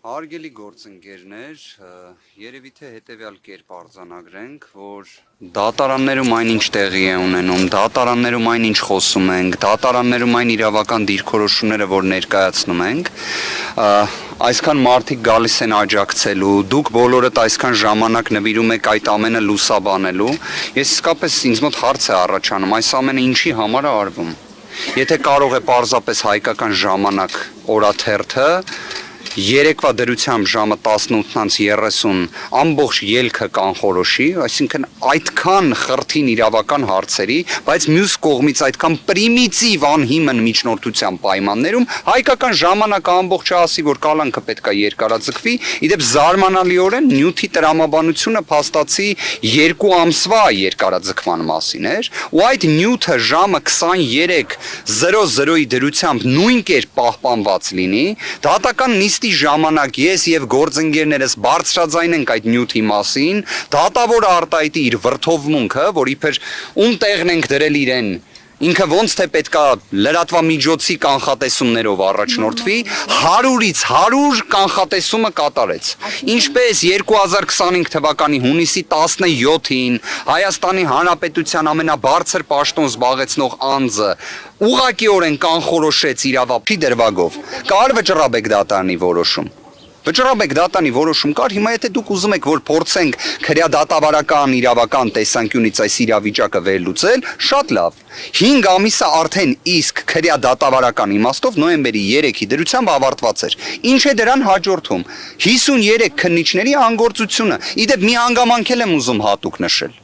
Հարգելի գործընկերներ, երևի թե հետևյալ կերպ արձանագրենք, որ դատարաններում այնինչ տեղի է ունենում, դատարաններում այնինչ խոսում ենք, դատարաններում այն իրավական դիրքորոշումները, որ ներկայացնում ենք, այսքան մարդիկ գալիս են աջակցելու, դուք բոլորդ այսքան ժամանակ նվիրում եք այդ ամենը լուսաբանելու, ես իսկապես ինձ մոտ հարց է առաջանում, այս ամենը ինչի համար է արվում։ Եթե կարող է պարզապես հայկական ժամանակ օրաթերթը երեկվա դրությամբ ժամը 18:30 ամբողջ ելքը կանխորոշի, այսինքն այդքան խրթին իրավական հարցերի, բայց մյուս կողմից այդքան պրիմիտիվ անհիմն միջնորդության պայմաններում հայկական ժամանակը ամբողջը ասի, որ կալանքը պետք է երկարաձգվի, իդեպ զարմանալիորեն նյութի տրամաբանությունը փաստացի 2 ամսվա երկարաձգման մասին էր, ու այդ նյութը ժամը 23:00-ի դրությամբ նույն կերպ պահպանված լինի, դատական նիստի ժամանակ ես եւ գործընկերներս բարձրաձայն ենք այդ նյութի մասին, դատավոր արտահայտի իր վրթովմունքը, որ իբր ում տեղն ենք դրել իրեն, ինքը ոնց թե պետքա լրատվամիջոցի կանխատեսումներով առաջնորդվի, 100-ից 100 կանխատեսումը կատարեց։ Ինչպես 2025 թվականի հունիսի 17-ին Հայաստանի Հանրապետության ամենաբարձր պաշտոն զբաղեցնող անձը ուղղակիորեն կանխորոշեց իրավապի դրվագով, կար Վճռաբեկ դատարանի որոշում։ Վճռաբեկ դատարանի որոշում կար, հիմա եթե դուք ուզում եք, որ փորձենք քրեադատավարական իրավական տեսանկյունից այս իրավիճակը վերլուծել, շատ լավ։ 5 ամիսը արդեն իսկ քրեադատավարական իմաստով նոյեմբերի 3-ի դրությամբ ավարտված էր։ Ինչ է դրան հաջորդում։ 53 քննիչների անգործությունը։ Իդեպ մի հանգամանք եմ ուզում հատուկ նշել։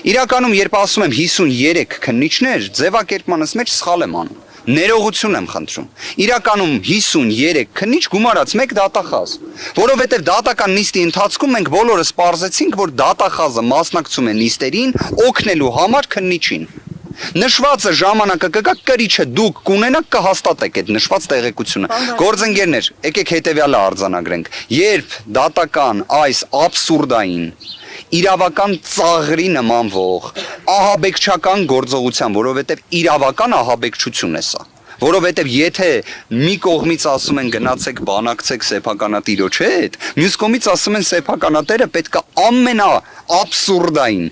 Իրականում, երբ ասում եմ 53 քննիչներ, ձևակերպմանս մեջ սխալ եմ անում։ Ներողություն եմ խնդրում։ Իրականում 53 քննիչ գումարած մեկ դատախազ, որովհետև դատական նիստի ընթացքում մենք բոլորս պարզեցինք, որ դատախազը մասնակցում է նիստերին օգնելու համար քննիչին։ Նշվածը ժամանակը կգա, կրիչը դուք կունենաք, կհաստատեք այդ նշված տեղեկությունը։ Գործընկերներ, եկեք հետևյալը արձանագրենք։ Երբ դատական այս աբսուրդային իրավական ծաղրի նմանվող ահաբեկչական գործողության, որովհետև իրավական ահաբեկչություն է սա, որովհետև եթե մի կողմից ասում են գնացեք բանակցեք սեփականատիրոջ հետ, մյուս կողմից ասում են սեփականատերը պետք է ամենաաբսուրդային,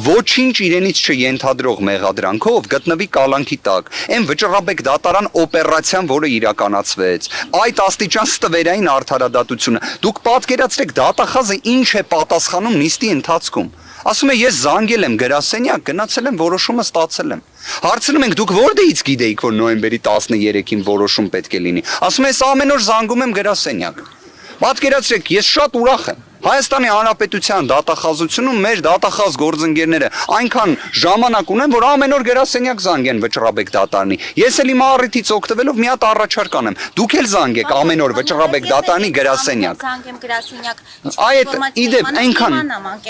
ոչինչ իրենից չենթադրող մեղադրանքով գտնվի կալանքի տակ, այն Վճռաբեկ դատարան օպերացիան, որը իրականացվեց, այդ աստիճան ստվերային արդարադատությունը, դուք պատկերացրեք դատախազը ինչ է պատասխանում նիստի ընթացքում։ Ասում է ես զանգել եմ գրասենյակ, գնացել եմ որոշումը ստացել եմ։ Հարցնում ենք դուք որտեղից գիտեիք, որ նոյեմբերի 13-ին որոշում պետք է լինի։ Ասում է ես ամեն օր զանգում եմ գրասենյակ։ Պատկերացրեք, ես շատ ուրախ եմ։ Հայաստանի Հանրապետության դատախազությունում մեր դատախազ գործընկերները այնքան ժամանակ ունեն, որ ամեն օր գրասենյակ զանգեն Վճռաբեկ դատարանի։ Ես էլ իմ առիթից օգտվելով մի հատ առաջարկ անեմ։ Դուք էլ զանգեք ամեն օր Վճռաբեկ դատարանի գրասենյակ։ Զանգեմ գրասենյակ։ Այդ իդեպ այնքան,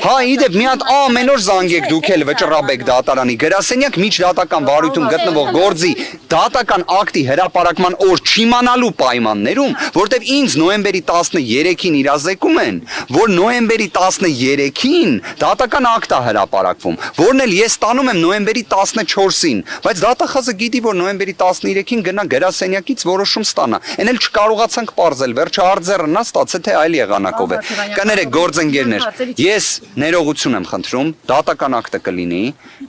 հա, իդեպ մի հատ ամեն օր զանգեք դուք էլ Վճռաբեկ դատարանի գրասենյակ միջդատական վարույթում գտնվող գործի դատական ակտի հրապարակման օր չիմանալու պայմաններում, որտեվ ինձ նոյեմբերի 13-ին իրազեկում են, որ նոյեմբերի 13-ին դատական ակտ է հրապարակվում, որն էլ ես ստանում եմ նոյեմբերի 14-ին, բայց դատախազը գիտի, որ նոյեմբերի 13-ին գնա գրասենյակից որոշում ստանա։ Էն էլ չկարողացանք պարզել, վերջը արձեռը նա ստացել թե այլ եղանակով է։ Կներեք գործընկերներ, ես ներողություն եմ խնդրում, դատական ակտը կլինի,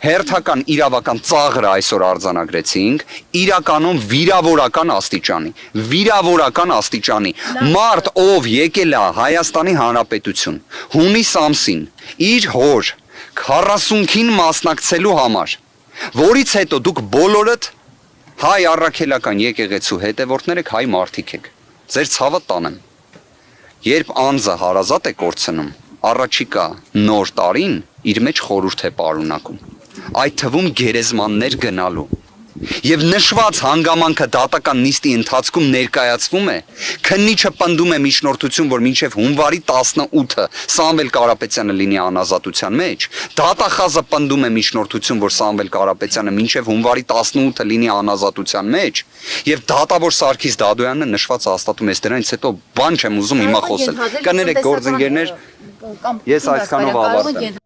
հերթական իրավական ծաղրը այսօր արձանագրեցինք, իրականում վիրավորական աստիճանի, մարդ ով եկել է Հայաստանի Հանրապետություն, հունիս ամսին, իր հոր 40-ին մասնակցելու համար, որից հետո դուք բոլորդ հայ առաքելական եկեղեցու հետևորդներ եք, հայ մարդիկ եք, ձեր ցավը տանեմ, երբ անձը հարազատ է կորցնում, առաջիկա նոր տարին իր մեջ խորհուրդ է պարունակում, այդ թվում գերեզմաններ գնալու, Եվ նշված հանգամանքը դատական նիստի ընթացքում ներկայացվում է, քննիչը պնդում է միջնորդություն, որ մինչև հունվարի 18-ը Սամվել Կարապետյանը լինի անազատության մեջ, դատախազը պնդում է միջնորդություն, որ Սամվել Կարապետյանը մինչև հունվարի 18-ը լինի անազատության մեջ, եւ դատավոր Սարգիս Դադոյանը նշված հաստատում է, դրանից հետո բան չեմ ուզում հիմա խոսել։ Կներեք գործընկերներ, ես այսքանով ավարտեմ։